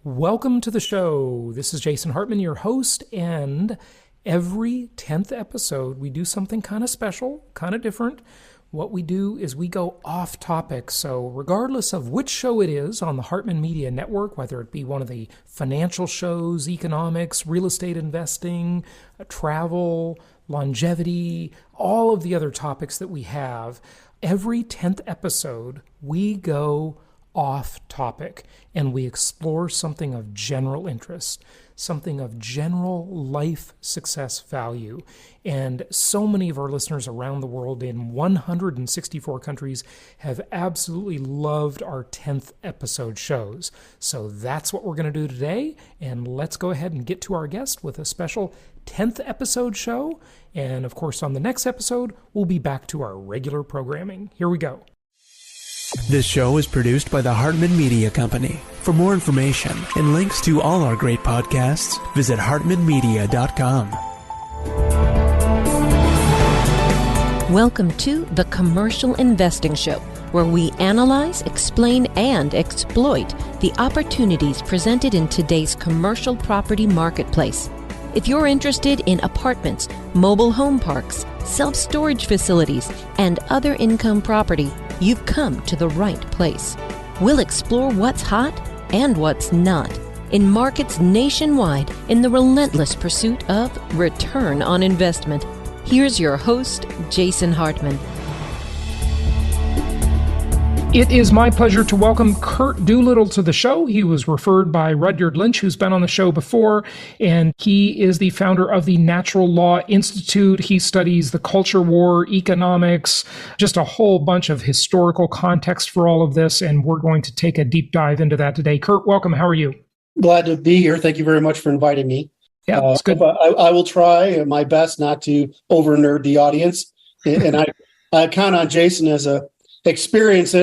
Welcome to the show. This is Jason Hartman, your host, and every 10th episode, we do something kind of special, kind of different. What we do is we go off topic. So regardless of which show it is on the Hartman Media Network, whether it be one of the financial shows, economics, real estate investing, travel, longevity, all of the other topics that we have, every 10th episode, we go off topic and we explore something of general interest, something of general life success value. And so many of our listeners around the world in 164 countries have absolutely loved our 10th episode shows. So that's what we're going to do today. And let's go ahead and get to our guest with a special 10th episode show. And of course, on the next episode, we'll be back to our regular programming. Here we go. This show is produced by the Hartman Media Company. For more information and links to all our great podcasts, visit hartmanmedia.com. Welcome to The Commercial Investing Show, where we analyze, explain, and exploit the opportunities presented in today's commercial property marketplace. If you're interested in apartments, mobile home parks, self-storage facilities, and other income property, you've come to the right place. We'll explore what's hot and what's not in markets nationwide in the relentless pursuit of return on investment. Here's your host, Jason Hartman. It is my pleasure to welcome Curt Doolittle to the show. He was referred by Rudyard Lynch, who's been on the show before, and he is the founder of the Natural Law Institute. He studies the culture war, economics, just a whole bunch of historical context for all of this, and we're going to take a deep dive into that today. Curt, welcome. How are you? Glad to be here. Thank you very much for inviting me. Yeah, it's good. I will try my best not to over-nerd the audience, and I count on Jason as a experienced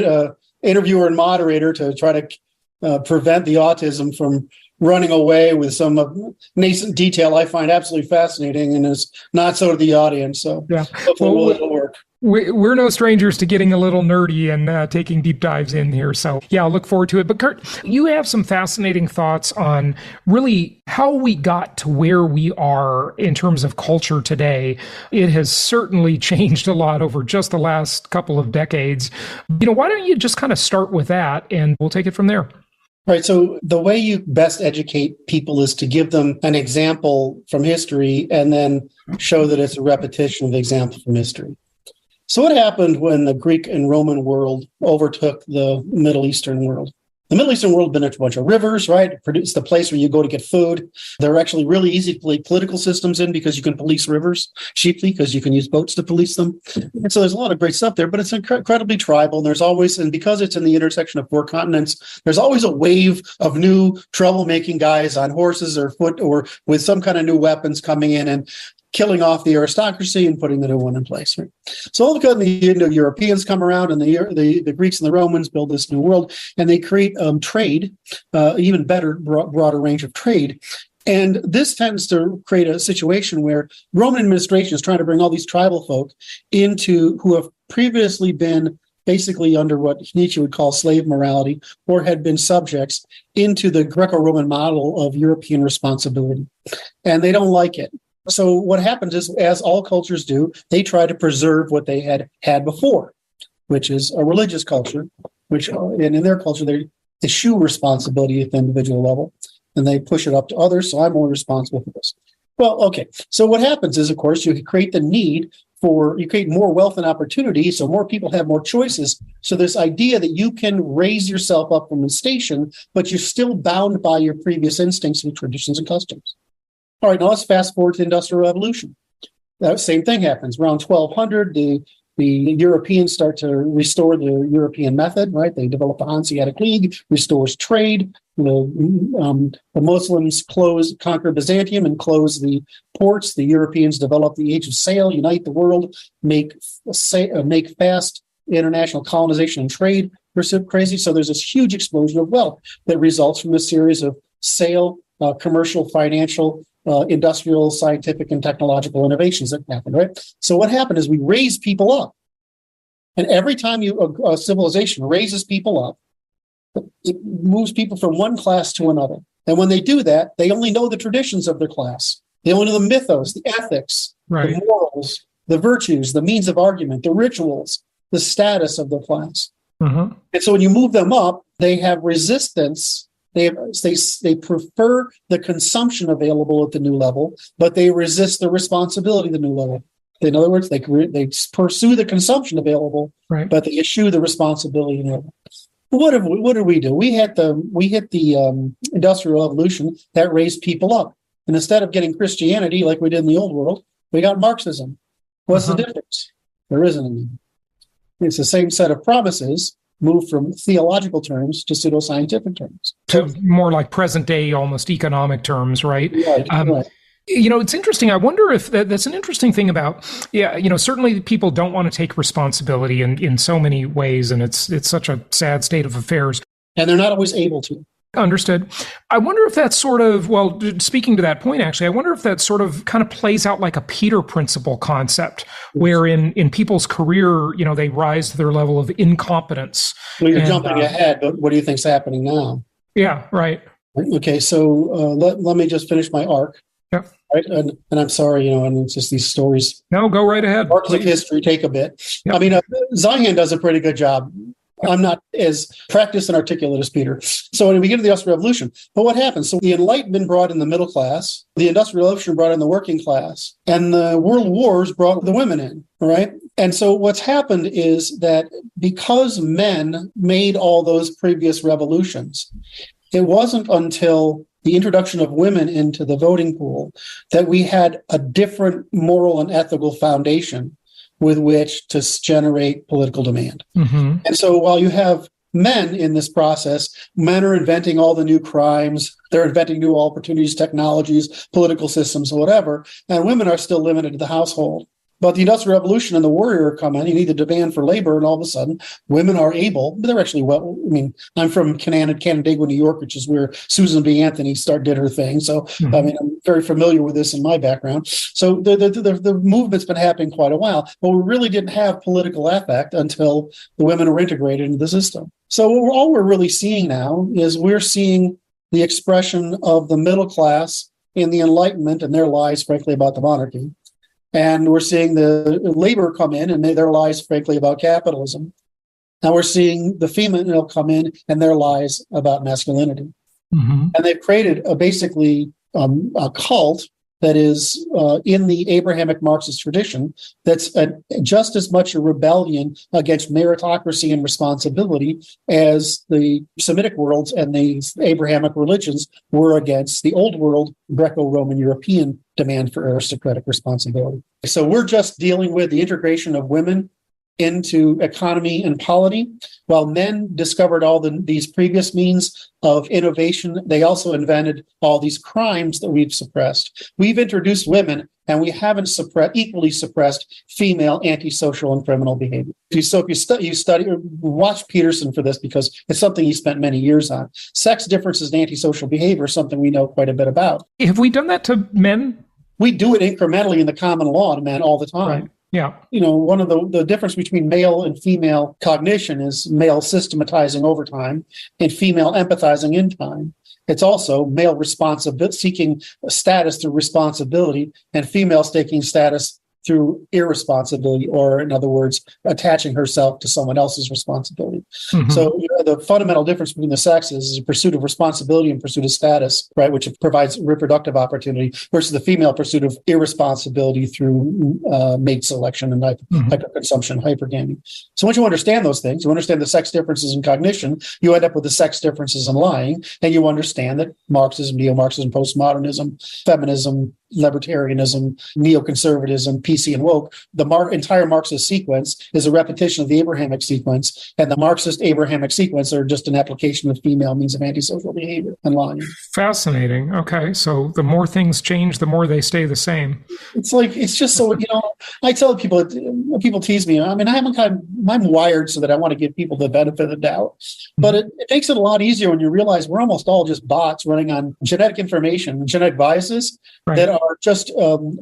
interviewer and moderator to try to prevent the autism from running away with some nascent detail I find absolutely fascinating, and is not so to the audience. So yeah, hopefully it'll work. We're no strangers to getting a little nerdy and taking deep dives in here. So yeah, I'll look forward to it. But Curt, you have some fascinating thoughts on really how we got to where we are in terms of culture today. It has certainly changed a lot over just the last couple of decades. Why don't you just kind of start with that and we'll take it from there. Right. So the way you best educate people is to give them an example from history and then show that it's a repetition of the example from history. So what happened when the Greek and Roman world overtook the Middle Eastern world? The Middle Eastern world had been a bunch of rivers, right? It's the place where you go to get food. There are actually really easy to put political systems in because you can police rivers cheaply because you can use boats to police them. And so there's a lot of great stuff there, but it's incredibly tribal. And because it's in the intersection of 4 continents, there's always a wave of new troublemaking guys on horses or foot or with some kind of new weapons coming in and killing off the aristocracy and putting the new one in place. Right? So all of a sudden, the Indo-Europeans come around, and the Greeks and the Romans build this new world, and they create trade, even better, broader range of trade. And this tends to create a situation where Roman administration is trying to bring all these tribal folk who have previously been basically under what Nietzsche would call slave morality, or had been subjects, into the Greco-Roman model of European responsibility. And they don't like it. So what happens is, as all cultures do, they try to preserve what they had before, which is a religious culture, and in their culture, they eschew responsibility at the individual level, and they push it up to others, so I'm only responsible for this. Well, okay. So what happens is, of course, you create you create more wealth and opportunity, so more people have more choices. So this idea that you can raise yourself up from the station, but you're still bound by your previous instincts and traditions and customs. All right, now let's fast forward to the Industrial Revolution. That same thing happens. Around 1200, the Europeans start to restore the European method, right? They develop the Hanseatic League, restores trade. The Muslims conquer Byzantium and close the ports. The Europeans develop the age of sail, unite the world, make fast international colonization and trade. We're so crazy. So there's this huge explosion of wealth that results from a series of sail, commercial, financial, industrial, scientific, and technological innovations that happen, right? So what happened is we raise people up. And every time a civilization raises people up, it moves people from one class to another. And when they do that, they only know the traditions of their class. They only know the mythos, the ethics, the morals, the virtues, the means of argument, the rituals, the status of their class. And so when you move them up, they have resistance. They prefer the consumption available at the new level, but they resist the responsibility at the new level. In other words, they pursue the consumption available, but they eschew the responsibility available. What did we do? We hit the Industrial Revolution that raised people up, and instead of getting Christianity like we did in the old world, we got Marxism. What's the difference? There isn't any. It's the same set of promises, moved from theological terms to pseudoscientific terms. To more like present day, almost economic terms, right? Right. It's interesting. I wonder if that's an interesting thing about, certainly people don't want to take responsibility in so many ways, and it's such a sad state of affairs. And they're not always able to. Understood. I wonder if that's sort of, speaking to that point, actually, I wonder if that sort of kind of plays out like a Peter Principle concept, where in people's career, they rise to their level of incompetence. Well, you're jumping ahead, but what do you think's happening now? Yeah, right. Okay, so let me just finish my arc. Yeah. Right, and I'm sorry, and it's just these stories. No, go right ahead. Arcs of history take a bit. Yep. I mean, Zion does a pretty good job. I'm not as practiced and articulate as Peter. So when we get to the Industrial Revolution, but what happens? So the Enlightenment brought in the middle class, the Industrial Revolution brought in the working class, and the World Wars brought the women in, right? And so what's happened is that because men made all those previous revolutions, it wasn't until the introduction of women into the voting pool that we had a different moral and ethical foundation with which to generate political demand. And so while you have men in this process, men are inventing all the new crimes, they're inventing new opportunities, technologies, political systems, whatever, and women are still limited to the household. But the Industrial Revolution and the warrior come in, you need the demand for labor, and all of a sudden, women are able, but they're actually I'm from Canandaigua, New York, which is where Susan B. Anthony did her thing. So, I'm very familiar with this in my background. So the movement's been happening quite a while, but we really didn't have political effect until the women were integrated into the system. So all we're really seeing now is we're seeing the expression of the middle class in the Enlightenment and their lies, frankly, about the monarchy. And we're seeing the labor come in and their lies, frankly, about capitalism. Now we're seeing the female come in and their lies about masculinity. And they've created basically a cult that is in the Abrahamic Marxist tradition that's just as much a rebellion against meritocracy and responsibility as the Semitic worlds and the Abrahamic religions were against the old world Greco-Roman European demand for aristocratic responsibility. So we're just dealing with the integration of women into economy and polity. While men discovered all these previous means of innovation, they also invented all these crimes that we've suppressed. We've introduced women, and we haven't equally suppressed female antisocial and criminal behavior. So if you study or watch Peterson for this, because it's something he spent many years on. Sex differences and antisocial behavior is something we know quite a bit about. Have we done that to men? We do it incrementally in the common law to men all the time. Right. Yeah. One of the difference between male and female cognition is male systematizing over time and female empathizing in time. It's also male seeking status through responsibility and female seeking status through irresponsibility, or in other words, attaching herself to someone else's responsibility. So the fundamental difference between the sexes is a pursuit of responsibility and pursuit of status, right, which provides reproductive opportunity, versus the female pursuit of irresponsibility through mate selection and hyperconsumption, hypergamy. So once you understand those things, you understand the sex differences in cognition, you end up with the sex differences in lying, and you understand that Marxism, neo-Marxism, postmodernism, feminism, libertarianism, neoconservatism, PC and woke, the entire Marxist sequence is a repetition of the Abrahamic sequence, and the Marxist Abrahamic sequence are just an application of female means of antisocial behavior and lying. Fascinating. Okay, so the more things change, the more they stay the same. It's just so, I tell people tease me, I'm wired so that I want to give people the benefit of the doubt, but it makes it a lot easier when you realize we're almost all just bots running on genetic information, genetic biases that are just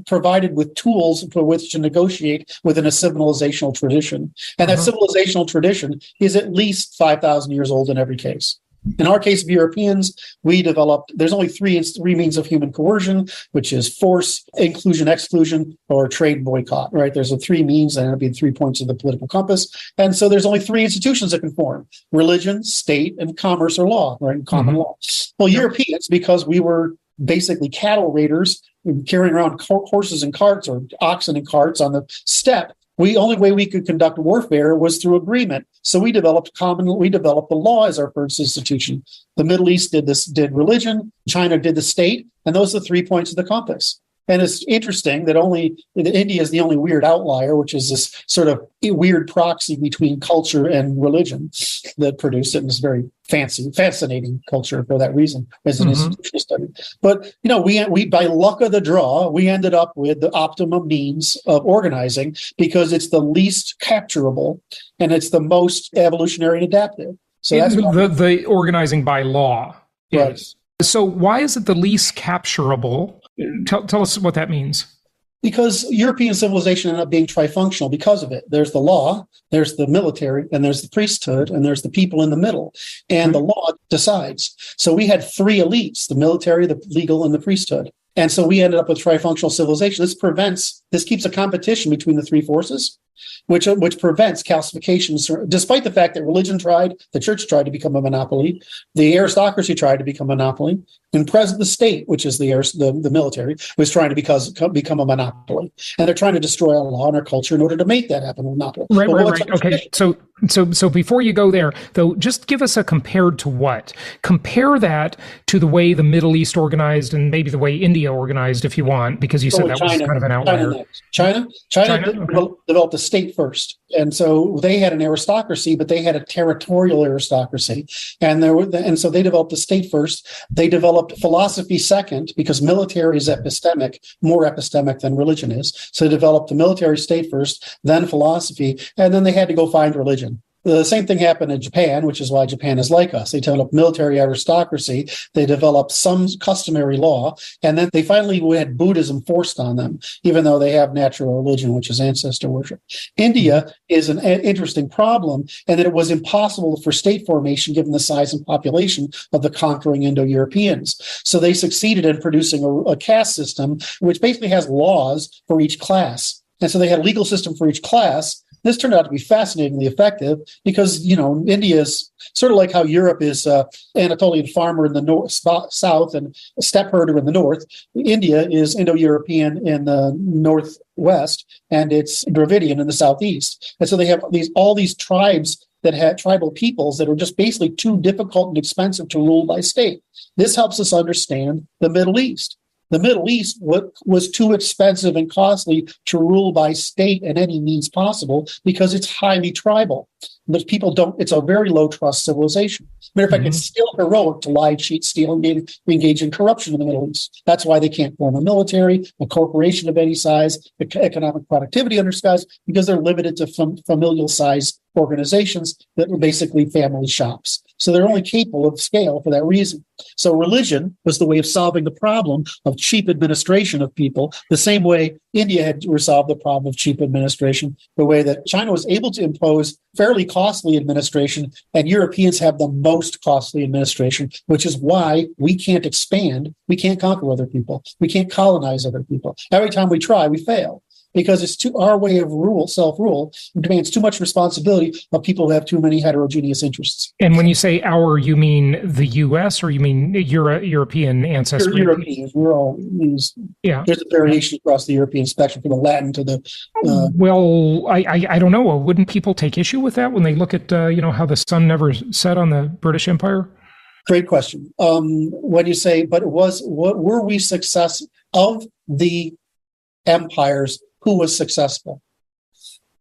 provided with tools for which to negotiate within a civilizational tradition. And that civilizational tradition is at least 5,000 years old in every case. In our case of Europeans, there's only three means of human coercion, which is force, inclusion, exclusion, or trade boycott, right? There's the three means that end up being 3 points of the political compass. And so there's only three institutions that can form: religion, state, and commerce or law, right? Common law. Well, Europeans, because we were basically cattle raiders carrying around horses and carts or oxen and carts on the steppe, the only way we could conduct warfare was through agreement. So we developed the law as our first institution. The Middle East did religion, China did the state, and those are the 3 points of the compass. And it's interesting that India is the only weird outlier, which is this sort of weird proxy between culture and religion that produced it in this very fascinating culture for that reason as an institutional study. But, we by luck of the draw, we ended up with the optimum means of organizing because it's the least capturable and it's the most evolutionary and adaptive. So that's the organizing by law. Right. So why is it the least capturable? Tell us what that means. Because European civilization ended up being trifunctional because of it. There's the law, there's the military, and there's the priesthood, and there's the people in the middle. And the law decides. So we had three elites: the military, the legal, and the priesthood. And so we ended up with trifunctional civilization. This keeps a competition between the three forces, which prevents calcifications, despite the fact that the church tried to become a monopoly, the aristocracy tried to become a monopoly, and the state, which is the military, was trying to become a monopoly. And they're trying to destroy our law and our culture in order to make that happen, a monopoly. Right. Okay. So before you go there, though, just give us a compared to what? Compare that to the way the Middle East organized and maybe the way India organized, if you want, because you said that was kind of an outlier. China developed a state first. And so they had an aristocracy, but they had a territorial aristocracy. And so they developed a state first. They developed philosophy second, because military is more epistemic than religion is. So they developed the military state first, then philosophy, and then they had to go find religion. The same thing happened in Japan, which is why Japan is like us. They developed military aristocracy, they developed some customary law, and then they finally had Buddhism forced on them, even though they have natural religion, which is ancestor worship. India is an interesting problem, and that it was impossible for state formation given the size and population of the conquering Indo-Europeans. So they succeeded in producing a caste system, which basically has laws for each class. And so they had a legal system for each class. This turned out to be fascinatingly effective because, India is sort of like how Europe is Anatolian farmer in the south and a steppe herder in the north. India is Indo-European in the northwest, and it's Dravidian in the southeast. And so they have all these tribes that had tribal peoples that are just basically too difficult and expensive to rule by state. This helps us understand the Middle East. The Middle East was too expensive and costly to rule by state in any means possible because it's highly tribal. But it's a very low trust civilization. Matter of fact, it's still heroic to lie, cheat, steal, and engage in corruption in the Middle East. That's why they can't form a military, a corporation of any size, economic productivity under size, because they're limited to familial size organizations that were basically family shops. So they're only capable of scale for that reason. So religion was the way of solving the problem of cheap administration of people, the same way India had resolved the problem of cheap administration, the way that China was able to impose fairly costly administration, and Europeans have the most costly administration, which is why we can't expand. We can't conquer other people. We can't colonize other people. Every time we try, we fail. Because our way of self-rule demands too much responsibility of people who have too many heterogeneous interests. And when you say our, you mean the U.S. or you mean European ancestry? Europeans. We're all these. Yeah. There's a variation across the European spectrum, from the Latin to the. Well, I don't know. Wouldn't people take issue with that when they look at how the sun never set on the British Empire? Great question. When you say, but were we success of the empires? Who was successful?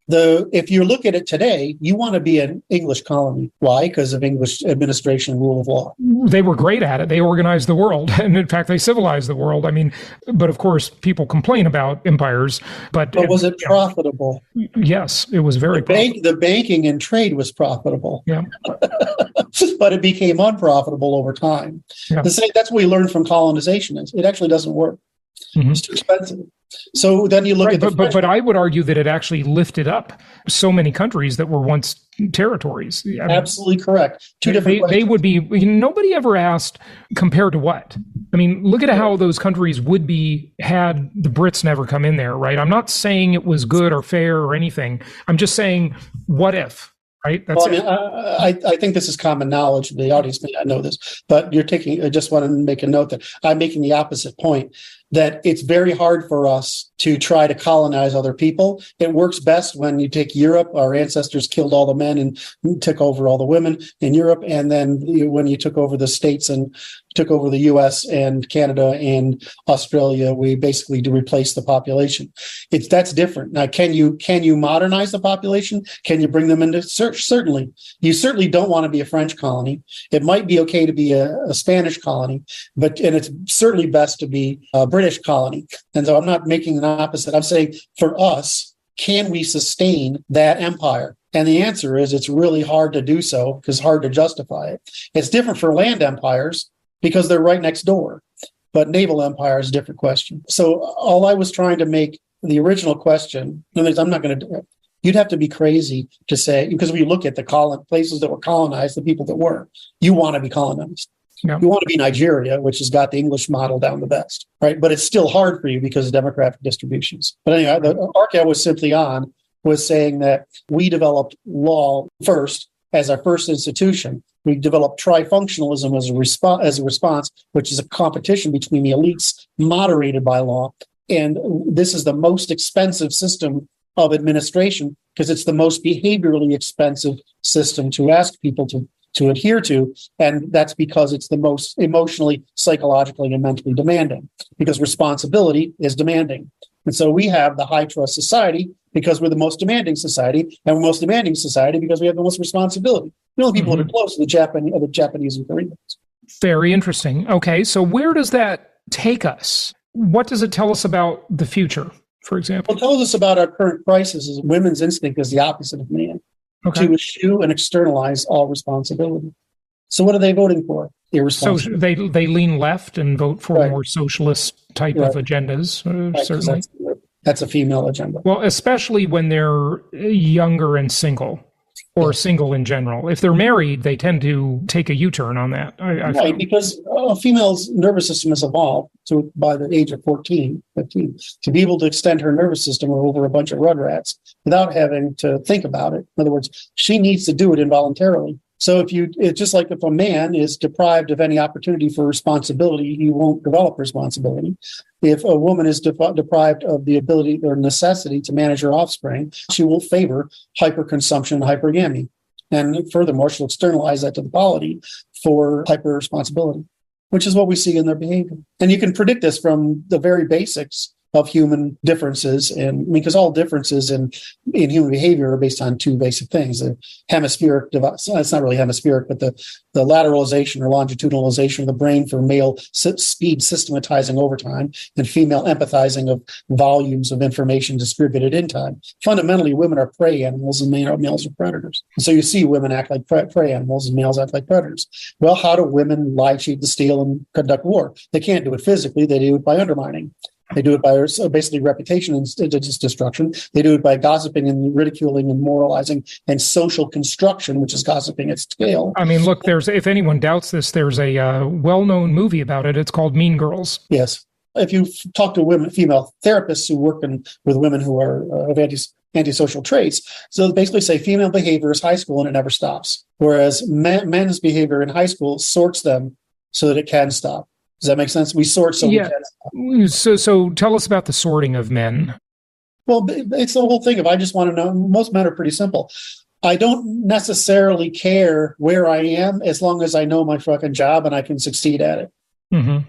If you look at it today, you want to be an English colony. Why? Because of English administration and rule of law. They were great at it. They organized the world. And in fact, they civilized the world. I mean, but of course, people complain about empires. But was it profitable? Yes, it was very profitable. The banking and trade was profitable. Yeah. But it became unprofitable over time. Yeah. That's what we learned from colonization. It actually doesn't work. It's too expensive. So then you look right, at the but I would argue that it actually lifted up so many countries that were once territories. I mean, absolutely correct. Two different questions. They would be, nobody ever asked compared to what? I mean, look at how those countries would be had the Brits never come in there, right? I'm not saying it was good or fair or anything. I'm just saying, what if? Right. That's I think this is common knowledge. The audience may not know this, but I just want to make a note that I'm making the opposite point, that it's very hard for us to try to colonize other people. It works best when you take Europe. Our ancestors killed all the men and took over all the women in Europe. And then when you took over the states and took over the US and Canada and Australia, we basically replaced the population. That's different. Now, can you modernize the population? Can you bring them into search? Certainly. You certainly don't want to be a French colony. It might be okay to be a Spanish colony, and it's certainly best to be a British colony. And so I'm not making an opposite. I'm saying for us, can we sustain that empire? And the answer is it's really hard to do so because it's hard to justify it. It's different for land empires because they're right next door. But naval empire is a different question. So all I was trying to make the original question, I'm not going to do it. You'd have to be crazy to say, because when you look at the places that were colonized, the people that were, you want to be colonized. Yeah. You want to be Nigeria, which has got the English model down the best, right? But it's still hard for you because of demographic distributions. But anyway, the arc I was simply on was saying that we developed law first as our first institution. We developed trifunctionalism as a response, which is a competition between the elites moderated by law. And this is the most expensive system of administration because it's the most behaviorally expensive system to ask people to adhere to. And that's because it's the most emotionally, psychologically, and mentally demanding, because responsibility is demanding. And so we have the high trust society because we're the most demanding society, and we're most demanding society because we have the most responsibility. The only people that are close to the Japanese and Koreans. Very interesting. Okay, so where does that take us? What does it tell us about the future, for example? It tells us about our current crisis is women's instinct is the opposite of man, to eschew and externalize all responsibility. So what are they voting for? So they lean left and vote for more socialist type of agendas, certainly. That's a female agenda. Well, especially when they're younger and single, or single in general. If they're married, they tend to take a U-turn on that. Right, because a female's nervous system has evolved by the age of 15, to be able to extend her nervous system over a bunch of rugrats without having to think about it. In other words, she needs to do it involuntarily. So it's just like if a man is deprived of any opportunity for responsibility, he won't develop responsibility. If a woman is deprived of the ability or necessity to manage her offspring, she will favor hyperconsumption and hypergamy. And furthermore, she'll externalize that to the polity for hyper-responsibility, which is what we see in their behavior. And you can predict this from the very basics of human differences, and because all differences in human behavior are based on two basic things: the hemispheric device. It's not really hemispheric, but the lateralization or longitudinalization of the brain for male speed systematizing over time, and female empathizing of volumes of information distributed in time. Fundamentally, women are prey animals and males are predators. And so you see women act like prey animals and males act like predators. Well, how do women lie, cheat, and steal and conduct war? They can't do it physically. They do it by undermining. They do it by basically reputation and destruction. They do it by gossiping and ridiculing and moralizing and social construction, which is gossiping at scale. I mean, look, if anyone doubts this, there's a well-known movie about it. It's called Mean Girls. Yes. If you talk to female therapists who work with women who are of antisocial traits, so they basically say female behavior is high school and it never stops, whereas men's behavior in high school sorts them so that it can stop. Does that make sense? We sort so we can. So tell us about the sorting of men. Well, it's the whole thing. If I just want to know, most men are pretty simple. I don't necessarily care where I am as long as I know my fucking job and I can succeed at it. Mm-hmm.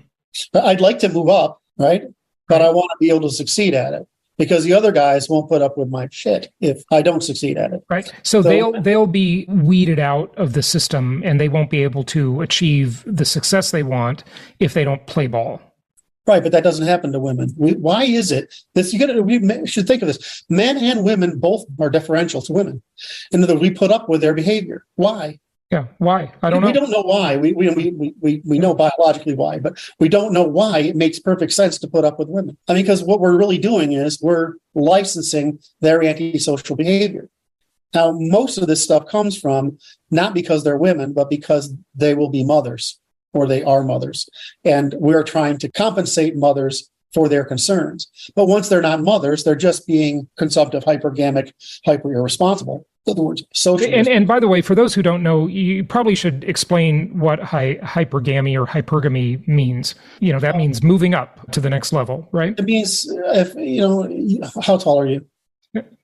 But I'd like to move up, right? But I want to be able to succeed at it, because the other guys won't put up with my shit if I don't succeed at it. Right. So they'll be weeded out of the system, and they won't be able to achieve the success they want if they don't play ball. Right, but that doesn't happen to women. Why is it this? We should think of this. Men and women both are deferential to women, in other words, we put up with their behavior. Why? Yeah. Why? I don't know. We don't know why. We know biologically why, but we don't know why it makes perfect sense to put up with women. I mean, because what we're really doing is we're licensing their antisocial behavior. Now, most of this stuff comes from not because they're women, but because they will be mothers or they are mothers. And we're trying to compensate mothers for their concerns. But once they're not mothers, they're just being consumptive, hypergamic, hyper irresponsible. In other words, social. And by the way, for those who don't know, you probably should explain what hypergamy or hypergamy means. That means moving up to the next level, right? It means, how tall are you?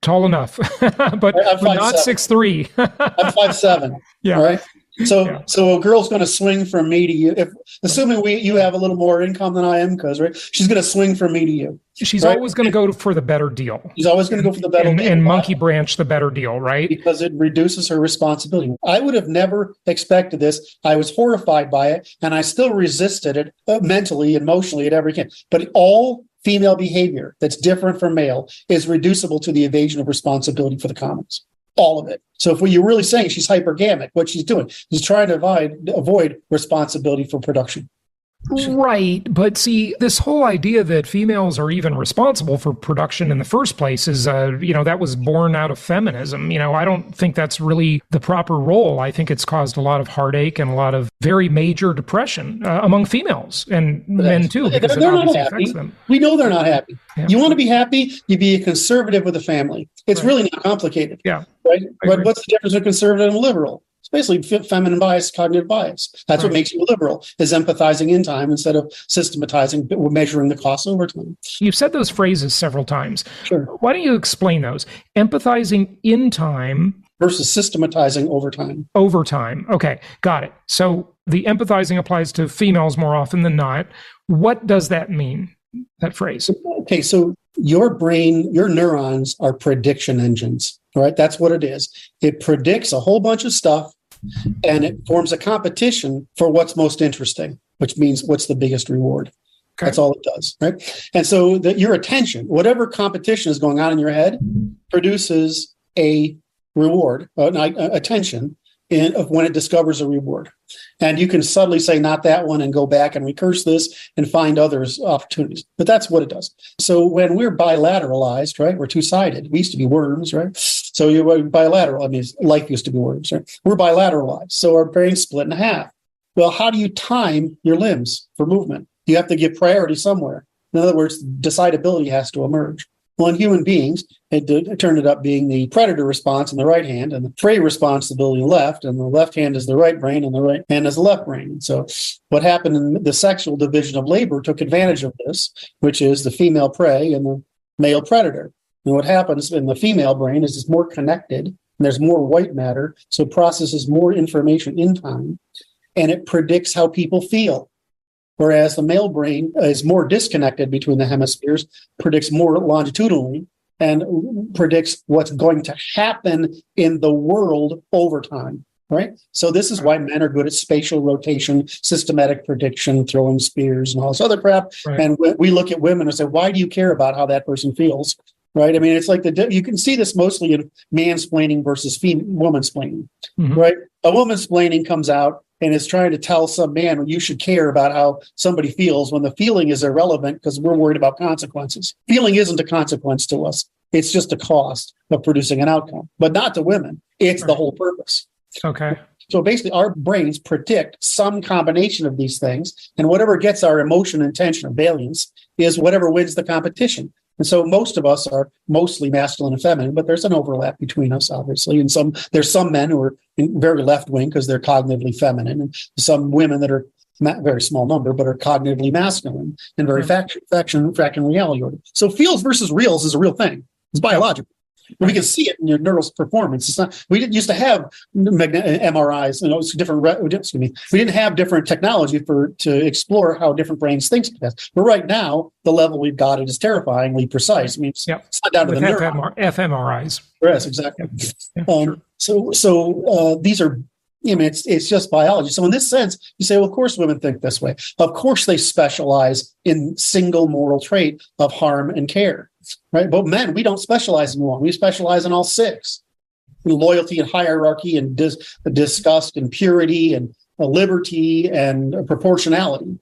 Tall enough, but not 6'3". I'm 5'7". Yeah. All right. So a girl's going to swing from me to you. Assuming you have a little more income than I am, because she's going to swing from me to you. She's always going to go for the better deal. She's always going to go for the better deal. And monkey branch the better deal, right? Because it reduces her responsibility. I would have never expected this. I was horrified by it, and I still resisted it mentally, emotionally, at every can. But all female behavior that's different from male is reducible to the evasion of responsibility for the commons. All of it. So if what you're really saying she's hypergamic, what she's doing is trying to avoid responsibility for production. Right. But see, this whole idea that females are even responsible for production in the first place is, that was born out of feminism. I don't think that's really the proper role. I think it's caused a lot of heartache and a lot of very major depression among females and men too, because it obviously affects them. We know they're not happy. Yeah. You want to be happy, you be a conservative with a family. It's really not complicated. Yeah. Right? But what's the difference between conservative and liberal? It's basically feminine bias, cognitive bias. That's what makes you liberal, is empathizing in time instead of systematizing, measuring the costs over time. You've said those phrases several times. Sure. Why don't you explain those? Empathizing in time versus systematizing over time. Over time. Okay, got it. So the empathizing applies to females more often than not. What does that mean, that phrase? Okay, so your brain, your neurons are prediction engines, right? That's what it is. It predicts a whole bunch of stuff, and it forms a competition for what's most interesting, which means what's the biggest reward. Okay. That's all it does, right? And so your attention, whatever competition is going on in your head, produces a reward, attention, when it discovers a reward. And you can subtly say, not that one, and go back and recurse this and find others opportunities. But that's what it does. So when we're bilateralized, right, we're two-sided. We used to be worms, right? So you're bilateral. I mean, life used to be worms, right? We're bilateralized. So our brain's split in half. Well, how do you time your limbs for movement? You have to give priority somewhere. In other words, decidability has to emerge. Well, in human beings, it turned up being the predator response in the right hand and the prey responsibility left, and the left hand is the right brain and the right hand is the left brain. And so what happened in the sexual division of labor took advantage of this, which is the female prey and the male predator. And what happens in the female brain is it's more connected and there's more white matter, so it processes more information in time, and it predicts how people feel. Whereas the male brain is more disconnected between the hemispheres, predicts more longitudinally, and predicts what's going to happen in the world over time, right? So this is why men are good at spatial rotation, systematic prediction, throwing spears, and all this other crap. Right. And we look at women and say, why do you care about how that person feels? Right? I mean, it's like you can see this mostly in mansplaining versus womansplaining, right? A womansplaining comes out and is trying to tell some man, you should care about how somebody feels, when the feeling is irrelevant because we're worried about consequences. Feeling isn't a consequence to us. It's just a cost of producing an outcome, but not to women. It's the whole purpose. Okay. So basically, our brains predict some combination of these things, and whatever gets our emotion, intention, or valiance is whatever wins the competition. And so most of us are mostly masculine and feminine, but there's an overlap between us, obviously. And there's some men who are very left-wing because they're cognitively feminine, and some women that are very small number, but are cognitively masculine and very faction reality order. So feels versus reals is a real thing. It's biological. We can see it in your neural performance. It's not. We didn't used to have MRIs. It's different. We didn't have different technology to explore how different brains think. But right now, the level we've got it is terrifyingly precise. I mean, it's not down to the neuron. fMRIs. Yes, exactly. Sure. So these are. I mean, it's just biology. So in this sense, you say, well, of course women think this way. Of course they specialize in single moral trait of harm and care, right? But men, we don't specialize in one. We specialize in all six. loyalty and hierarchy and disgust and purity and liberty and proportionality.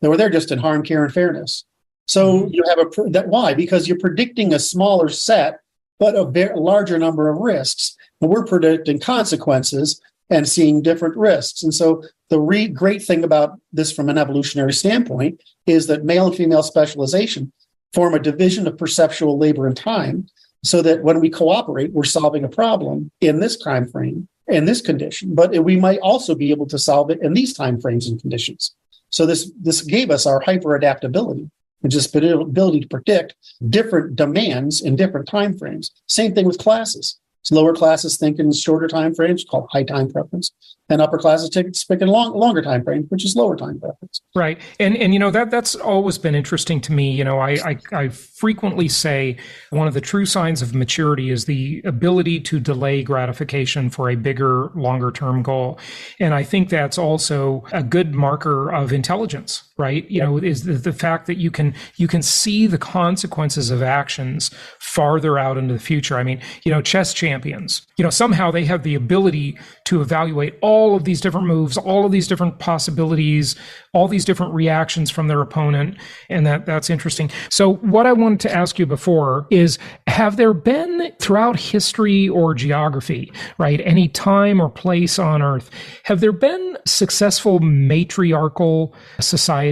They were there just in harm, care, and fairness. So you have why? Because you're predicting a smaller set, but a larger number of risks. And we're predicting consequences and seeing different risks. And so the great thing about this from an evolutionary standpoint is that male and female specialization form a division of perceptual labor and time, so that when we cooperate, we're solving a problem in this time frame, in this condition, but we might also be able to solve it in these time frames and conditions. So this gave us our hyper adaptability, which is the ability to predict different demands in different time frames. Same thing with classes. So lower classes think in shorter time frames, called high time preference, and upper classes think in longer time frames, which is lower time preference. Right, and that's always been interesting to me. I frequently say one of the true signs of maturity is the ability to delay gratification for a bigger, longer term goal, and I think that's also a good marker of intelligence. Right, is the fact that you can see the consequences of actions farther out into the future. I mean, chess champions, somehow they have the ability to evaluate all of these different moves, all of these different possibilities, all these different reactions from their opponent, and that's interesting. So what I wanted to ask you before is, have there been throughout history or geography, right, any time or place on Earth, have there been successful matriarchal societies,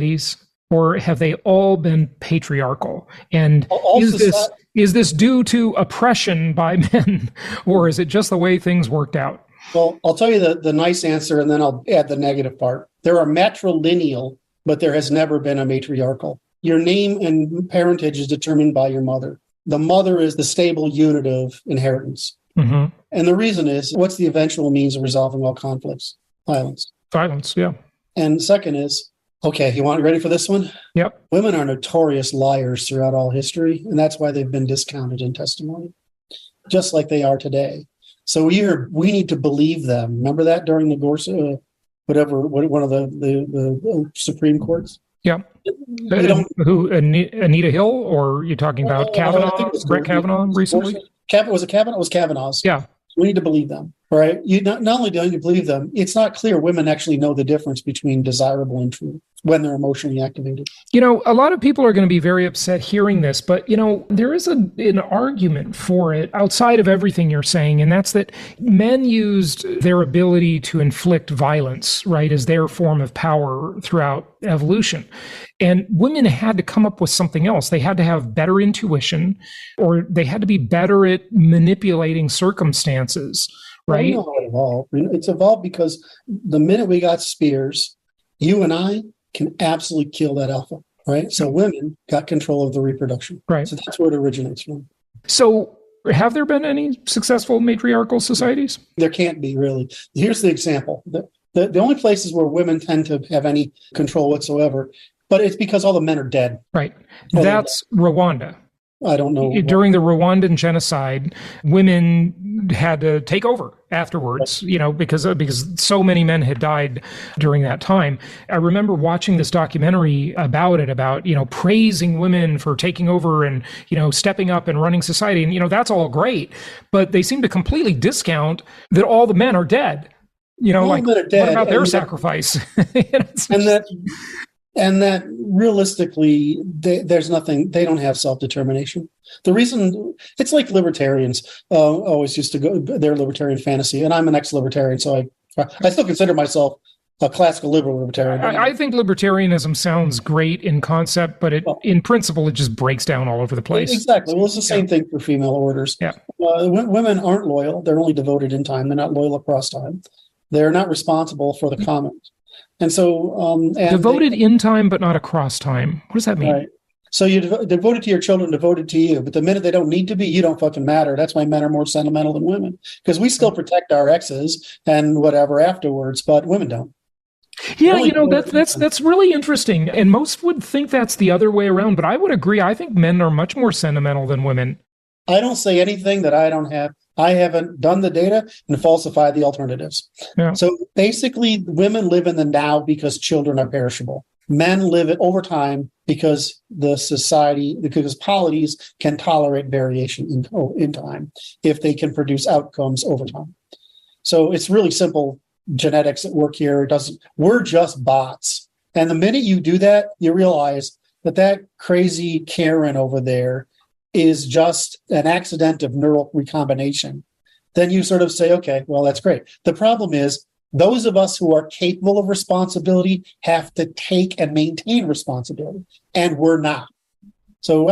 or have they all been patriarchal? And is this due to oppression by men, or is it just the way things worked out? Well, I'll tell you the nice answer, and then I'll add the negative part. There are matrilineal, but there has never been a matriarchal. Your name and parentage is determined by your mother. The mother is the stable unit of inheritance. Mm-hmm. And the reason is, what's the eventual means of resolving all conflicts? Violence. Violence, yeah. And second is, okay, ready for this one? Yep. Women are notorious liars throughout all history, and that's why they've been discounted in testimony, just like they are today. So we need to believe them. Remember that during the Gorsuch, one of the Supreme Courts? Yeah. Anita Hill, or you're talking about Kavanaugh, Brett Kavanaugh recently? Was it Kavanaugh? It was Kavanaugh's. Yeah. We need to believe them, right? You not only do you believe them, it's not clear women actually know the difference between desirable and true when they're emotionally activated. A lot of people are going to be very upset hearing this, but, there is an argument for it outside of everything you're saying, and that's that men used their ability to inflict violence, right, as their form of power throughout evolution. And women had to come up with something else. They had to have better intuition, or they had to be better at manipulating circumstances, right? I know how it evolved. It's evolved because the minute we got spears, you and I can absolutely kill that alpha, right? So women got control of the reproduction. Right. So that's where it originates from. So have there been any successful matriarchal societies? There can't be, really. Here's the example. The only places where women tend to have any control whatsoever, but it's because all the men are dead. Right. That's Rwanda. I don't know. During the Rwandan genocide, women had to take over afterwards, because so many men had died during that time. I remember watching this documentary about praising women for taking over and, stepping up and running society. And, that's all great, but they seem to completely discount that all the men are dead. What about their sacrifice? And that realistically, there's nothing, they don't have self-determination. The reason, it's like libertarians always used to go, their libertarian fantasy, and I'm an ex-libertarian, so I still consider myself a classical liberal libertarian. I think libertarianism sounds great in concept, but in principle, it just breaks down all over the place. Exactly. Well, it's the same thing for female orders. Yeah. Women aren't loyal. They're only devoted in time. They're not loyal across time. They're not responsible for the common. And so, devoted in time, but not across time. What does that mean? Right. So you're devoted to your children, devoted to you. But the minute they don't need to be, you don't fucking matter. That's why men are more sentimental than women, because we still protect our exes and whatever afterwards, but women don't. Yeah, that's really interesting. And most would think that's the other way around, but I would agree. I think men are much more sentimental than women. I don't say anything that I don't have. I haven't done the data and falsified the alternatives. Yeah. So basically, women live in the now because children are perishable. Men live it over time because because polities can tolerate variation in time if they can produce outcomes over time. So it's really simple genetics at work here. We're just bots. And the minute you do that, you realize that crazy Karen over there is just an accident of neural recombination. Then you sort of say, okay, well, that's great. The problem is those of us who are capable of responsibility have to take and maintain responsibility, and we're not. So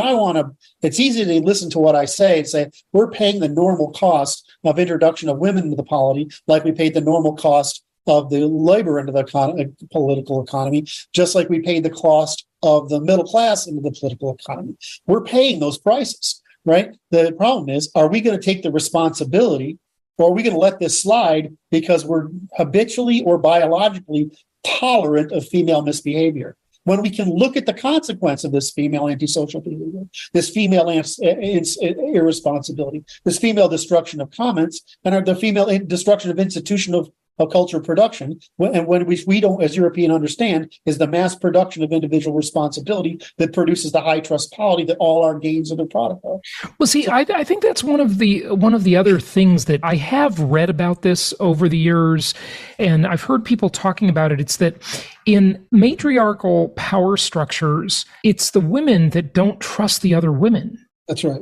it's easy to listen to what I say and say, we're paying the normal cost of introduction of women into the polity, like we paid the normal cost of the labor into the political economy, just like we paid the cost of the middle class into the political economy. We're paying those prices, right? The problem is, are we going to take the responsibility, or are we going to let this slide because we're habitually or biologically tolerant of female misbehavior? When we can look at the consequence of this female antisocial behavior, this female irresponsibility, this female destruction of commons, and the female destruction of institution of cultural production, and when we don't, as European, understand, is the mass production of individual responsibility that produces the high trust polity that all our gains are the product of. Well, see, I think that's one of the other things that I have read about this over the years, and I've heard people talking about it. It's that in matriarchal power structures, it's the women that don't trust the other women. That's right.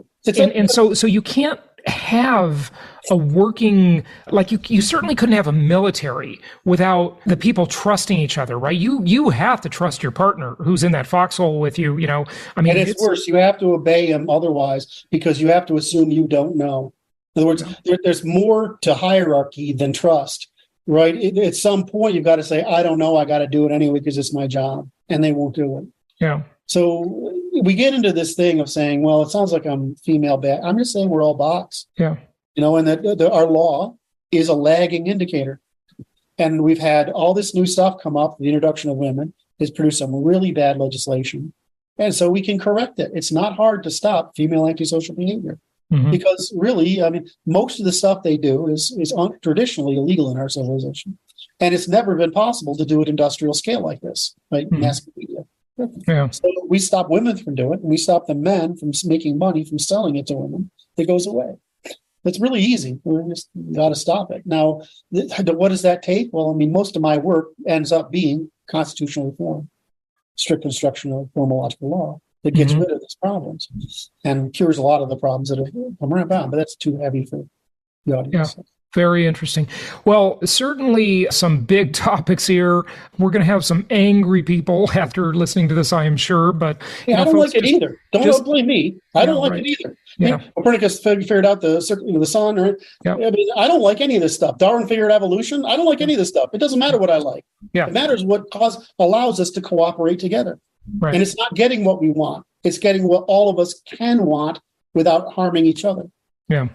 So you can't have a working, like you certainly couldn't have a military without the people trusting each other, right? You have to trust your partner who's in that foxhole with you, I mean, and it's worse. You have to obey him otherwise, because you have to assume you don't know. In other words, there's more to hierarchy than trust, right? At some point, you've got to say, I don't know, I got to do it anyway because it's my job, and they won't do it. Yeah. So we get into this thing of saying, well, it sounds like I'm female bad. I'm just saying we're all bots. Yeah. And that our law is a lagging indicator. And we've had all this new stuff come up. The introduction of women has produced some really bad legislation. And so we can correct it. It's not hard to stop female antisocial behavior. Mm-hmm. Because really, I mean, most of the stuff they do is traditionally illegal in our civilization. And it's never been possible to do it industrial scale like this, right? Mm-hmm. Mass media. Yeah. So we stop women from doing it, and we stop the men from making money from selling it to women. It goes away. It's really easy. We just got to stop it. Now, what does that take? Well, I mean, most of my work ends up being constitutional reform, strict construction of formological law that gets rid of these problems and cures a lot of the problems that have come around. But that's too heavy for the audience. Yeah. Very interesting. Well, certainly some big topics here. We're going to have some angry people after listening to this, I am sure. But I don't like it either. Don't blame me. I don't like it either. Yeah. Copernicus figured out the sun. Right? Yeah. I mean, I don't like any of this stuff. Darwin figured evolution. I don't like any of this stuff. It doesn't matter what I like. Yeah. It matters what allows us to cooperate together. Right. And it's not getting what we want. It's getting what all of us can want without harming each other. Yeah.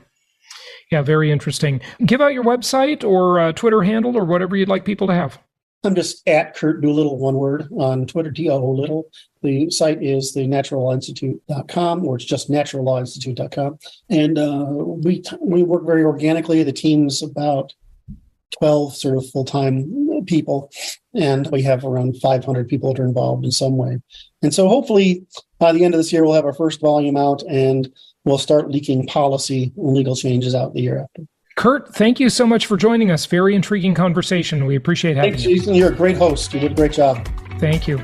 Yeah, very interesting. Give out your website or Twitter handle or whatever you'd like people to have. I'm just at Curt Doolittle, one word, on Twitter, Doolittle. The site is the naturallawinstitute.com, or it's just naturallawinstitute.com. And we work very organically. The team's about 12 sort of full-time people, and we have around 500 people that are involved in some way. And so hopefully by the end of this year, we'll have our first volume out, and we'll start leaking policy and legal changes out the year after. Curt, thank you so much for joining us. Very intriguing conversation. We appreciate having you. Thanks, Jason. You're a great host. You did a great job. Thank you.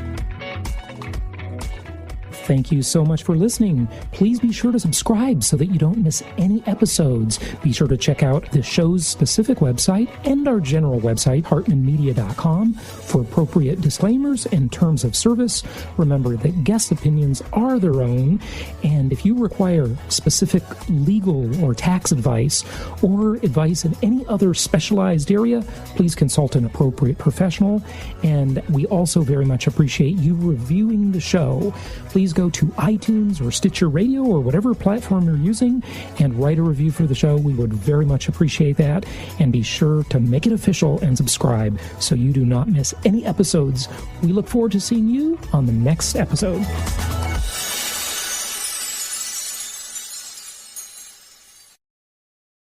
Thank you so much for listening. Please be sure to subscribe so that you don't miss any episodes. Be sure to check out the show's specific website and our general website, hartmanmedia.com, for appropriate disclaimers and terms of service. Remember that guest opinions are their own, and if you require specific legal or tax advice or advice in any other specialized area, please consult an appropriate professional. And we also very much appreciate you reviewing the show. Please go to iTunes or Stitcher Radio or whatever platform you're using and write a review for the show. We would very much appreciate that. And be sure to make it official and subscribe so you do not miss any episodes. We look forward to seeing you on the next episode.